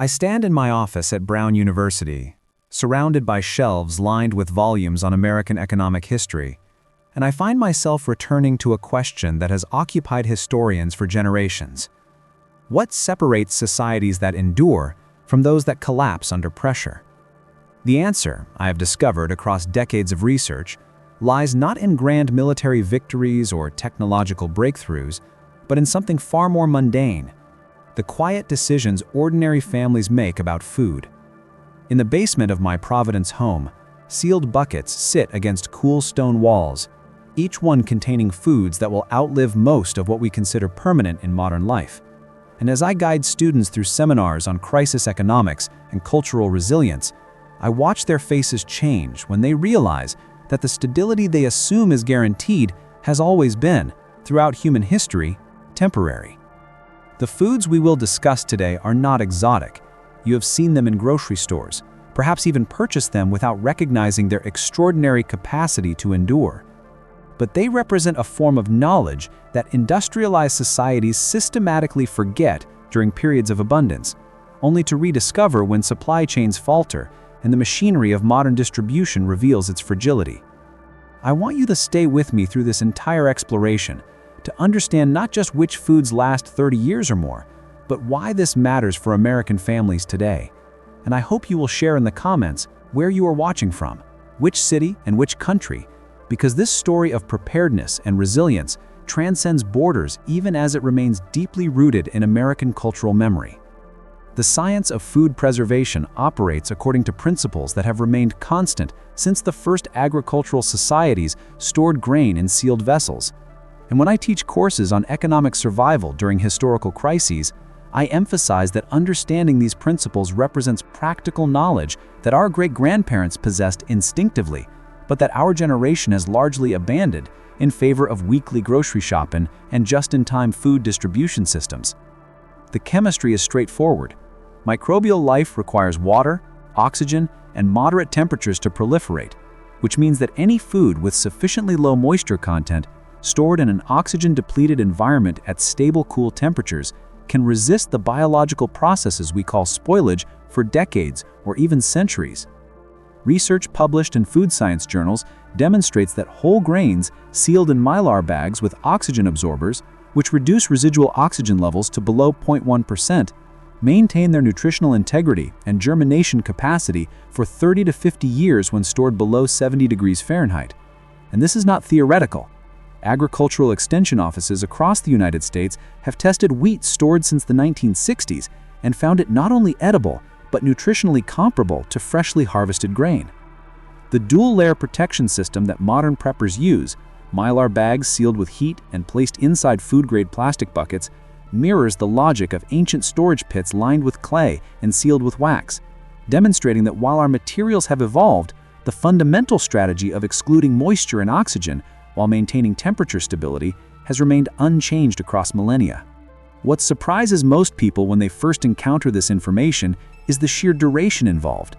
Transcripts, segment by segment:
I stand in my office at Brown University, surrounded by shelves lined with volumes on American economic history, and I find myself returning to a question that has occupied historians for generations. What separates societies that endure from those that collapse under pressure? The answer, I have discovered across decades of research, lies not in grand military victories or technological breakthroughs, but in something far more mundane: the quiet decisions ordinary families make about food. In the basement of my Providence home, sealed buckets sit against cool stone walls, each one containing foods that will outlive most of what we consider permanent in modern life. And as I guide students through seminars on crisis economics and cultural resilience, I watch their faces change when they realize that the stability they assume is guaranteed has always been, throughout human history, temporary. The foods we will discuss today are not exotic. You have seen them in grocery stores, perhaps even purchased them without recognizing their extraordinary capacity to endure. But they represent a form of knowledge that industrialized societies systematically forget during periods of abundance, only to rediscover when supply chains falter and the machinery of modern distribution reveals its fragility. I want you to stay with me through this entire exploration to understand not just which foods last 30 years or more, but why this matters for American families today. And I hope you will share in the comments where you are watching from, which city and which country, because this story of preparedness and resilience transcends borders even as it remains deeply rooted in American cultural memory. The science of food preservation operates according to principles that have remained constant since the first agricultural societies stored grain in sealed vessels. And when I teach courses on economic survival during historical crises, I emphasize that understanding these principles represents practical knowledge that our great-grandparents possessed instinctively, but that our generation has largely abandoned in favor of weekly grocery shopping and just-in-time food distribution systems. The chemistry is straightforward. Microbial life requires water, oxygen, and moderate temperatures to proliferate, which means that any food with sufficiently low moisture content stored in an oxygen-depleted environment at stable cool temperatures can resist the biological processes we call spoilage for decades or even centuries. Research published in food science journals demonstrates that whole grains sealed in mylar bags with oxygen absorbers, which reduce residual oxygen levels to below 0.1%, maintain their nutritional integrity and germination capacity for 30 to 50 years when stored below 70 degrees Fahrenheit. And this is not theoretical. Agricultural extension offices across the United States have tested wheat stored since the 1960s and found it not only edible, but nutritionally comparable to freshly harvested grain. The dual-layer protection system that modern preppers use, mylar bags sealed with heat and placed inside food-grade plastic buckets, mirrors the logic of ancient storage pits lined with clay and sealed with wax, demonstrating that while our materials have evolved, the fundamental strategy of excluding moisture and oxygen while maintaining temperature stability has remained unchanged across millennia. What surprises most people when they first encounter this information is the sheer duration involved.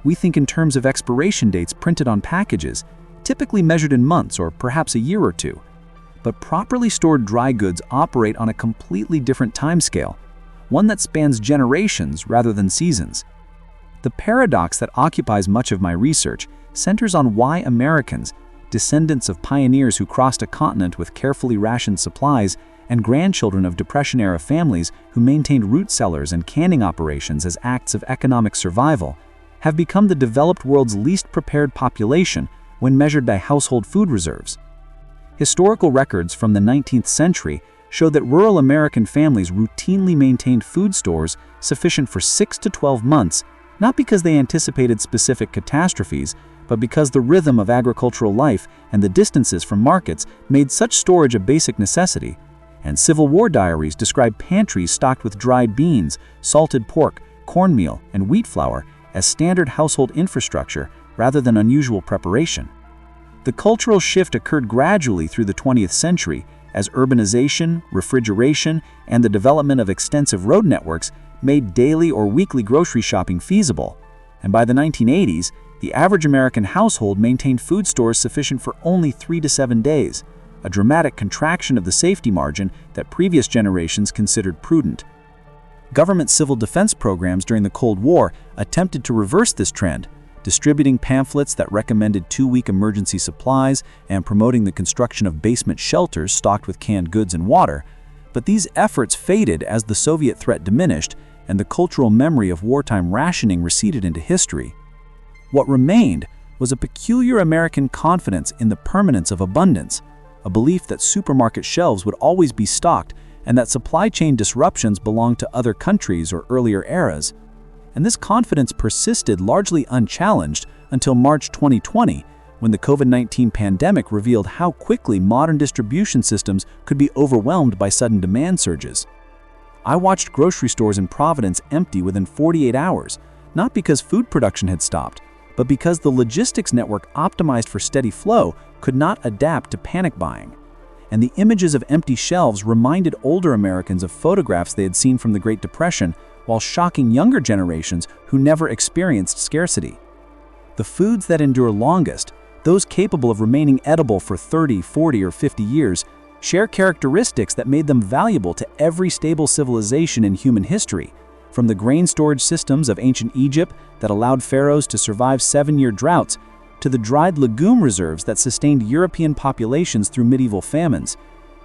We think in terms of expiration dates printed on packages, typically measured in months or perhaps a year or two. But properly stored dry goods operate on a completely different timescale, one that spans generations rather than seasons. The paradox that occupies much of my research centers on why Americans, descendants of pioneers who crossed a continent with carefully rationed supplies, and grandchildren of Depression-era families who maintained root cellars and canning operations as acts of economic survival, have become the developed world's least prepared population when measured by household food reserves. Historical records from the 19th century show that rural American families routinely maintained food stores sufficient for 6 to 12 months, not because they anticipated specific catastrophes, but because the rhythm of agricultural life and the distances from markets made such storage a basic necessity. And Civil War diaries describe pantries stocked with dried beans, salted pork, cornmeal, and wheat flour as standard household infrastructure rather than unusual preparation. The cultural shift occurred gradually through the 20th century as urbanization, refrigeration, and the development of extensive road networks made daily or weekly grocery shopping feasible. And by the 1980s, the average American household maintained food stores sufficient for only 3 to 7 days, a dramatic contraction of the safety margin that previous generations considered prudent. Government civil defense programs during the Cold War attempted to reverse this trend, distributing pamphlets that recommended 2-week emergency supplies and promoting the construction of basement shelters stocked with canned goods and water. But these efforts faded as the Soviet threat diminished and the cultural memory of wartime rationing receded into history. What remained was a peculiar American confidence in the permanence of abundance, a belief that supermarket shelves would always be stocked and that supply chain disruptions belonged to other countries or earlier eras. And this confidence persisted largely unchallenged until March 2020, when the COVID-19 pandemic revealed how quickly modern distribution systems could be overwhelmed by sudden demand surges. I watched grocery stores in Providence empty within 48 hours, not because food production had stopped, but because the logistics network optimized for steady flow could not adapt to panic buying. And the images of empty shelves reminded older Americans of photographs they had seen from the Great Depression, while shocking younger generations who never experienced scarcity. The foods that endure longest, those capable of remaining edible for 30, 40, or 50 years, share characteristics that made them valuable to every stable civilization in human history, from the grain storage systems of ancient Egypt that allowed pharaohs to survive 7-year droughts, to the dried legume reserves that sustained European populations through medieval famines.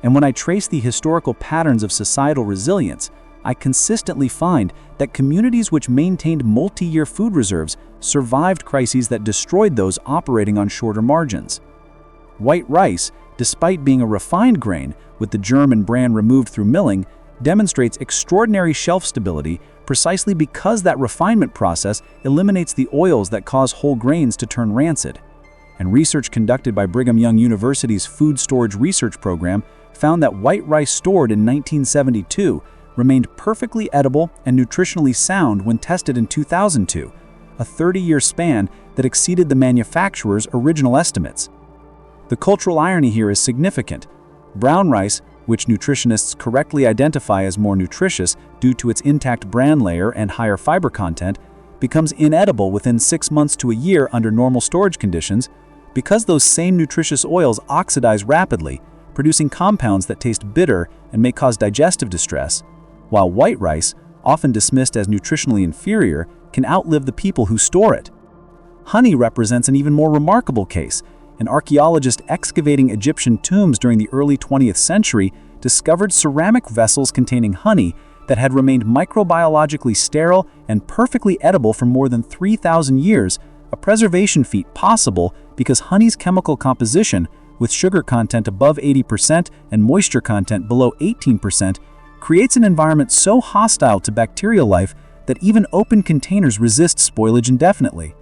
And when I trace the historical patterns of societal resilience, I consistently find that communities which maintained multi-year food reserves survived crises that destroyed those operating on shorter margins. White rice, despite being a refined grain with the germ and bran removed through milling, demonstrates extraordinary shelf stability precisely because that refinement process eliminates the oils that cause whole grains to turn rancid. And research conducted by Brigham Young University's Food Storage Research Program found that white rice stored in 1972 remained perfectly edible and nutritionally sound when tested in 2002, a 30-year span that exceeded the manufacturer's original estimates. The cultural irony here is significant. Brown rice, which nutritionists correctly identify as more nutritious due to its intact bran layer and higher fiber content, becomes inedible within 6 months to a year under normal storage conditions because those same nutritious oils oxidize rapidly, producing compounds that taste bitter and may cause digestive distress, while white rice, often dismissed as nutritionally inferior, can outlive the people who store it. Honey represents an even more remarkable case. An archaeologist excavating Egyptian tombs during the early 20th century discovered ceramic vessels containing honey that had remained microbiologically sterile and perfectly edible for more than 3,000 years, a preservation feat possible because honey's chemical composition, with sugar content above 80% and moisture content below 18%, creates an environment so hostile to bacterial life that even open containers resist spoilage indefinitely.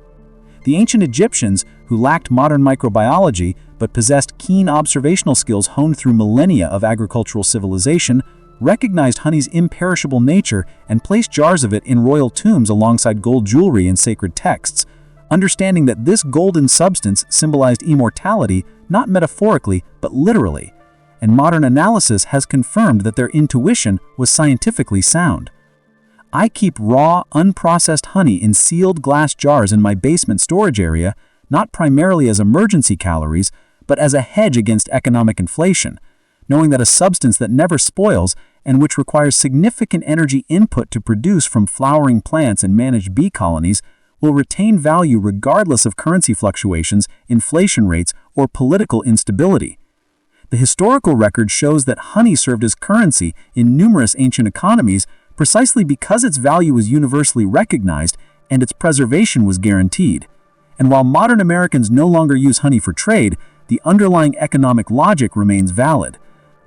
The ancient Egyptians, who lacked modern microbiology but possessed keen observational skills honed through millennia of agricultural civilization, recognized honey's imperishable nature and placed jars of it in royal tombs alongside gold jewelry and sacred texts, understanding that this golden substance symbolized immortality not metaphorically but literally, and modern analysis has confirmed that their intuition was scientifically sound. I keep raw, unprocessed honey in sealed glass jars in my basement storage area, not primarily as emergency calories, but as a hedge against economic inflation, knowing that a substance that never spoils and which requires significant energy input to produce from flowering plants and managed bee colonies will retain value regardless of currency fluctuations, inflation rates, or political instability. The historical record shows that honey served as currency in numerous ancient economies precisely because its value was universally recognized and its preservation was guaranteed. And while modern Americans no longer use honey for trade, the underlying economic logic remains valid.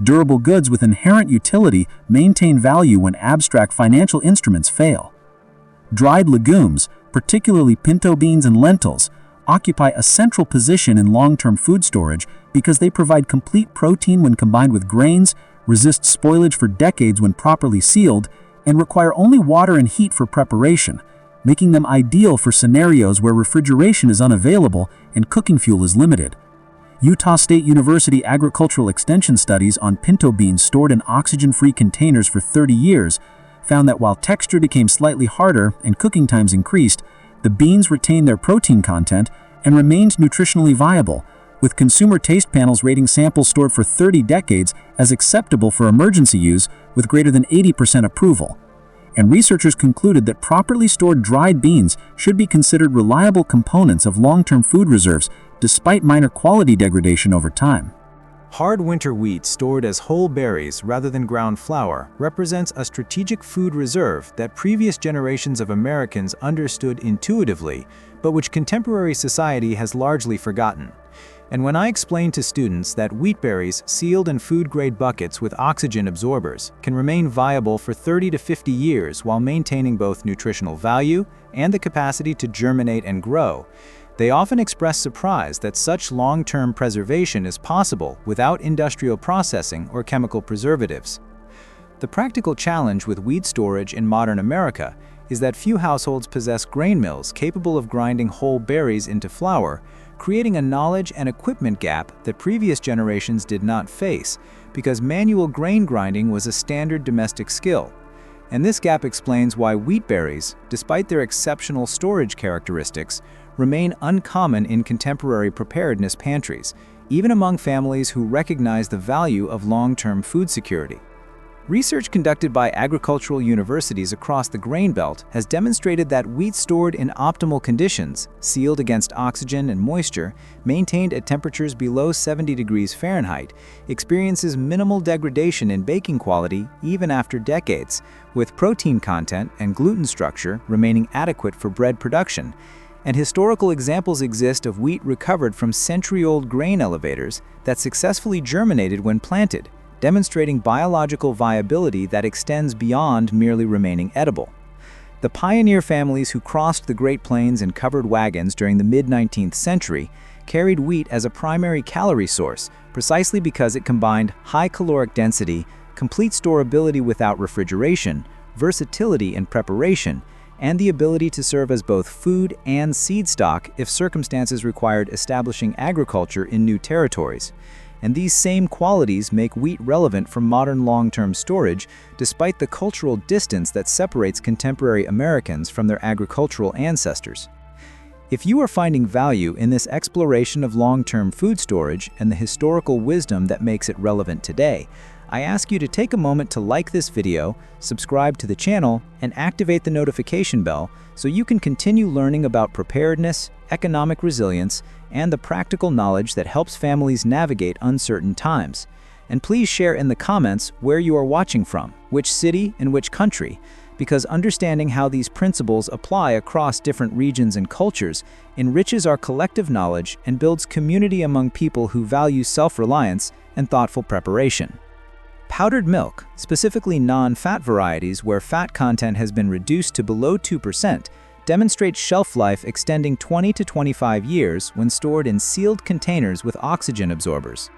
Durable goods with inherent utility maintain value when abstract financial instruments fail. Dried legumes, particularly pinto beans and lentils, occupy a central position in long-term food storage because they provide complete protein when combined with grains, resist spoilage for decades when properly sealed, and require only water and heat for preparation, making them ideal for scenarios where refrigeration is unavailable and cooking fuel is limited. Utah State University agricultural extension studies on pinto beans stored in oxygen-free containers for 30 years found that while texture became slightly harder and cooking times increased, the beans retained their protein content and remained nutritionally viable, with consumer taste panels rating samples stored for 30 decades as acceptable for emergency use with greater than 80% approval. and researchers concluded that properly stored dried beans should be considered reliable components of long-term food reserves, despite minor quality degradation over time. Hard winter wheat stored as whole berries rather than ground flour represents a strategic food reserve that previous generations of Americans understood intuitively, but which contemporary society has largely forgotten. And when I explain to students that wheat berries sealed in food-grade buckets with oxygen absorbers can remain viable for 30 to 50 years while maintaining both nutritional value and the capacity to germinate and grow, they often express surprise that such long-term preservation is possible without industrial processing or chemical preservatives. The practical challenge with wheat storage in modern America is that few households possess grain mills capable of grinding whole berries into flour, creating a knowledge and equipment gap that previous generations did not face because manual grain grinding was a standard domestic skill. And this gap explains why wheat berries, despite their exceptional storage characteristics, remain uncommon in contemporary preparedness pantries, even among families who recognize the value of long-term food security. Research conducted by agricultural universities across the Grain Belt has demonstrated that wheat stored in optimal conditions, sealed against oxygen and moisture, maintained at temperatures below 70 degrees Fahrenheit, experiences minimal degradation in baking quality even after decades, with protein content and gluten structure remaining adequate for bread production. And historical examples exist of wheat recovered from century-old grain elevators that successfully germinated when planted, demonstrating biological viability that extends beyond merely remaining edible. The pioneer families who crossed the Great Plains in covered wagons during the mid-19th century carried wheat as a primary calorie source precisely because it combined high caloric density, complete storability without refrigeration, versatility in preparation, and the ability to serve as both food and seed stock if circumstances required establishing agriculture in new territories. And these same qualities make wheat relevant for modern long-term storage despite the cultural distance that separates contemporary Americans from their agricultural ancestors. If you are finding value in this exploration of long-term food storage and the historical wisdom that makes it relevant today, I ask you to take a moment to like this video, subscribe to the channel, and activate the notification bell so you can continue learning about preparedness, economic resilience, and the practical knowledge that helps families navigate uncertain times. And please share in the comments where you are watching from, which city and which country, because understanding how these principles apply across different regions and cultures enriches our collective knowledge and builds community among people who value self-reliance and thoughtful preparation. Powdered milk, specifically non-fat varieties where fat content has been reduced to below 2%, demonstrates shelf life extending 20 to 25 years when stored in sealed containers with oxygen absorbers.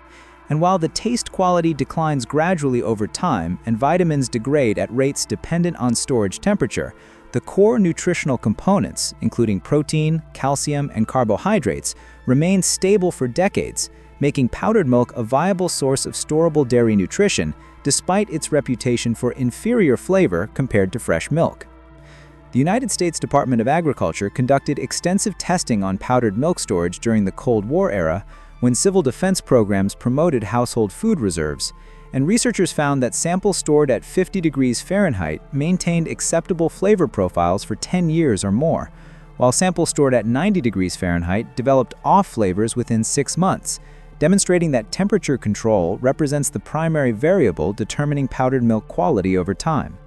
And while the taste quality declines gradually over time and vitamins degrade at rates dependent on storage temperature, the core nutritional components, including protein, calcium, and carbohydrates, remain stable for decades, making powdered milk a viable source of storable dairy nutrition despite its reputation for inferior flavor compared to fresh milk. The United States Department of Agriculture conducted extensive testing on powdered milk storage during the Cold War era when civil defense programs promoted household food reserves, and researchers found that samples stored at 50 degrees Fahrenheit maintained acceptable flavor profiles for 10 years or more, while samples stored at 90 degrees Fahrenheit developed off flavors within 6 months, demonstrating that temperature control represents the primary variable determining powdered milk quality over time.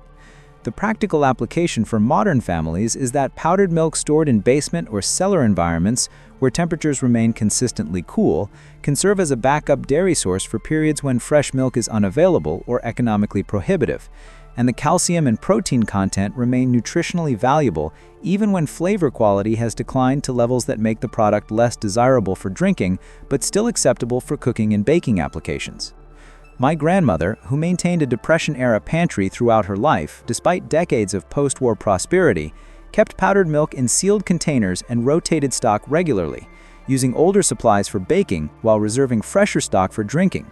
The practical application for modern families is that powdered milk stored in basement or cellar environments where temperatures remain consistently cool can serve as a backup dairy source for periods when fresh milk is unavailable or economically prohibitive, and the calcium and protein content remain nutritionally valuable even when flavor quality has declined to levels that make the product less desirable for drinking but still acceptable for cooking and baking applications. My grandmother, who maintained a Depression-era pantry throughout her life despite decades of post-war prosperity, kept powdered milk in sealed containers and rotated stock regularly, using older supplies for baking while reserving fresher stock for drinking.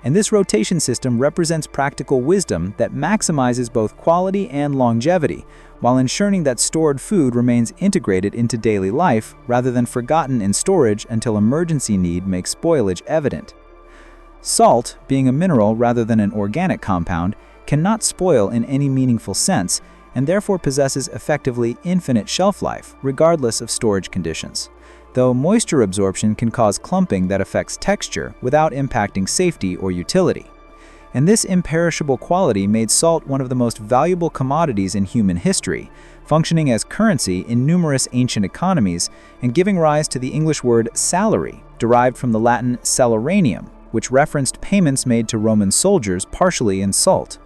And this rotation system represents practical wisdom that maximizes both quality and longevity, while ensuring that stored food remains integrated into daily life rather than forgotten in storage until emergency need makes spoilage evident. Salt, being a mineral rather than an organic compound, cannot spoil in any meaningful sense, and therefore possesses effectively infinite shelf life, regardless of storage conditions. Though moisture absorption can cause clumping that affects texture without impacting safety or utility. And this imperishable quality made salt one of the most valuable commodities in human history, functioning as currency in numerous ancient economies and giving rise to the English word salary, derived from the Latin salarium, which referenced payments made to Roman soldiers partially in salt.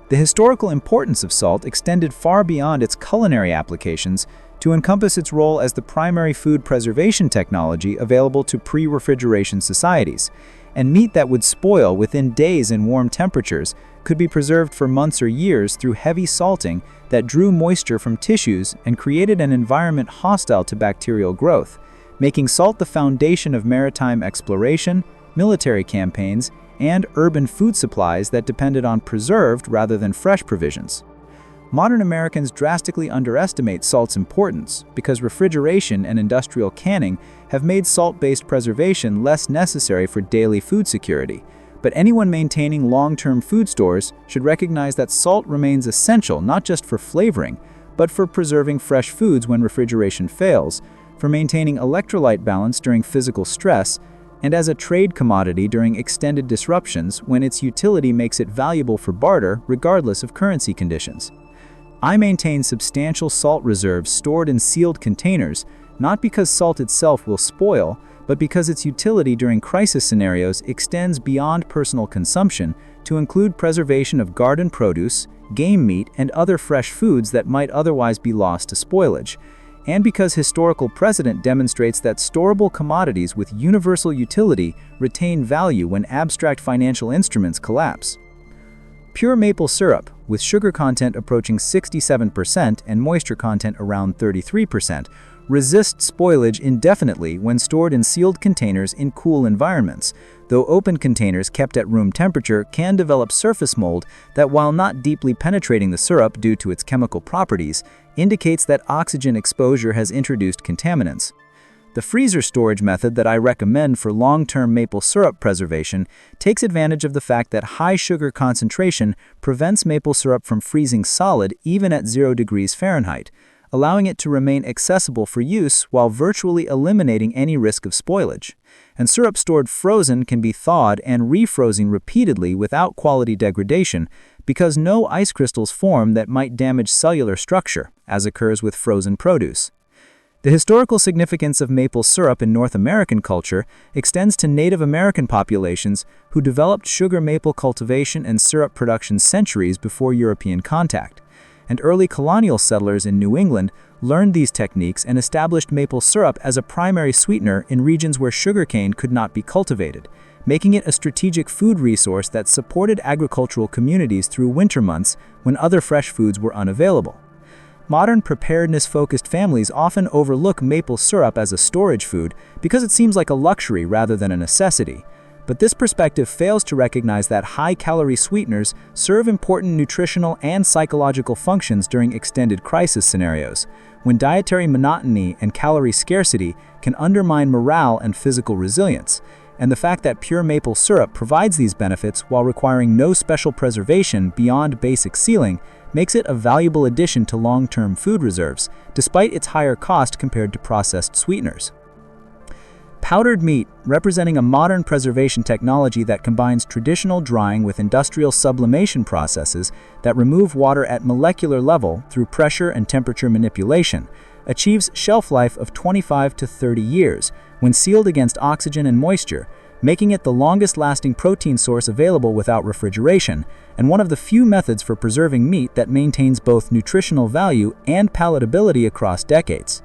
The historical importance of salt extended far beyond its culinary applications to encompass its role as the primary food preservation technology available to pre-refrigeration societies, and meat that would spoil within days in warm temperatures could be preserved for months or years through heavy salting that drew moisture from tissues and created an environment hostile to bacterial growth, making salt the foundation of maritime exploration, military campaigns, and urban food supplies that depended on preserved rather than fresh provisions. Modern Americans drastically underestimate salt's importance because refrigeration and industrial canning have made salt-based preservation less necessary for daily food security. But anyone maintaining long-term food stores should recognize that salt remains essential not just for flavoring, but for preserving fresh foods when refrigeration fails, for maintaining electrolyte balance during physical stress, and as a trade commodity during extended disruptions when its utility makes it valuable for barter regardless of currency conditions. I maintain substantial salt reserves stored in sealed containers, not because salt itself will spoil, but because its utility during crisis scenarios extends beyond personal consumption to include preservation of garden produce, game meat, and other fresh foods that might otherwise be lost to spoilage, and because historical precedent demonstrates that storable commodities with universal utility retain value when abstract financial instruments collapse. Pure maple syrup, with sugar content approaching 67% and moisture content around 33%, resists spoilage indefinitely when stored in sealed containers in cool environments, though open containers kept at room temperature can develop surface mold that, while not deeply penetrating the syrup due to its chemical properties, indicates that oxygen exposure has introduced contaminants. The freezer storage method that I recommend for long-term maple syrup preservation takes advantage of the fact that high sugar concentration prevents maple syrup from freezing solid even at 0 degrees Fahrenheit, allowing it to remain accessible for use while virtually eliminating any risk of spoilage. And syrup stored frozen can be thawed and refrozen repeatedly without quality degradation because no ice crystals form that might damage cellular structure, as occurs with frozen produce. The historical significance of maple syrup in North American culture extends to Native American populations who developed sugar maple cultivation and syrup production centuries before European contact. And early colonial settlers in New England learned these techniques and established maple syrup as a primary sweetener in regions where sugarcane could not be cultivated, making it a strategic food resource that supported agricultural communities through winter months when other fresh foods were unavailable. Modern preparedness-focused families often overlook maple syrup as a storage food because it seems like a luxury rather than a necessity. But this perspective fails to recognize that high-calorie sweeteners serve important nutritional and psychological functions during extended crisis scenarios, when dietary monotony and calorie scarcity can undermine morale and physical resilience. And the fact that pure maple syrup provides these benefits while requiring no special preservation beyond basic sealing makes it a valuable addition to long-term food reserves, despite its higher cost compared to processed sweeteners. Powdered meat, representing a modern preservation technology that combines traditional drying with industrial sublimation processes that remove water at molecular level through pressure and temperature manipulation, achieves shelf life of 25 to 30 years when sealed against oxygen and moisture, making it the longest-lasting protein source available without refrigeration, and one of the few methods for preserving meat that maintains both nutritional value and palatability across decades.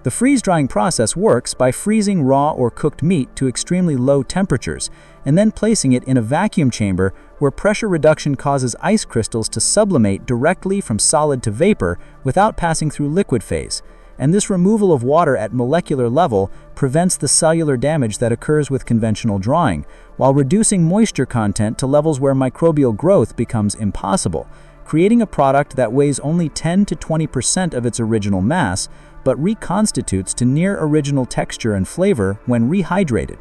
The freeze-drying process works by freezing raw or cooked meat to extremely low temperatures and then placing it in a vacuum chamber where pressure reduction causes ice crystals to sublimate directly from solid to vapor without passing through liquid phase. And this removal of water at molecular level prevents the cellular damage that occurs with conventional drying, while reducing moisture content to levels where microbial growth becomes impossible, creating a product that weighs only 10 to 20% of its original mass, but reconstitutes to near original texture and flavor when rehydrated.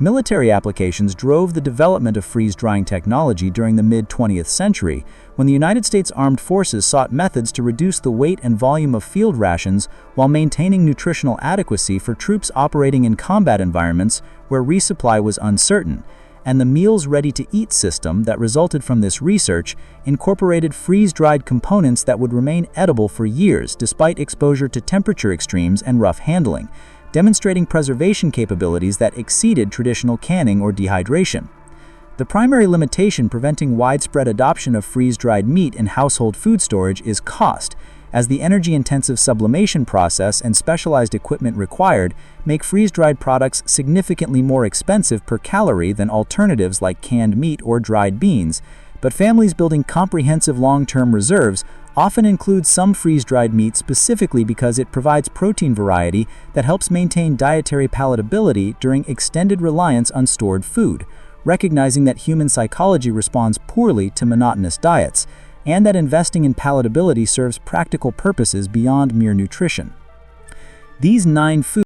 Military applications drove the development of freeze-drying technology during the mid-20th century, when the United States Armed Forces sought methods to reduce the weight and volume of field rations while maintaining nutritional adequacy for troops operating in combat environments where resupply was uncertain. And the Meals Ready-to-Eat system that resulted from this research incorporated freeze-dried components that would remain edible for years despite exposure to temperature extremes and rough handling, demonstrating preservation capabilities that exceeded traditional canning or dehydration. The primary limitation preventing widespread adoption of freeze-dried meat in household food storage is cost, as the energy-intensive sublimation process and specialized equipment required make freeze-dried products significantly more expensive per calorie than alternatives like canned meat or dried beans, but families building comprehensive long-term reserves often include some freeze-dried meat specifically because it provides protein variety that helps maintain dietary palatability during extended reliance on stored food, recognizing that human psychology responds poorly to monotonous diets, and that investing in palatability serves practical purposes beyond mere nutrition. These 9 foods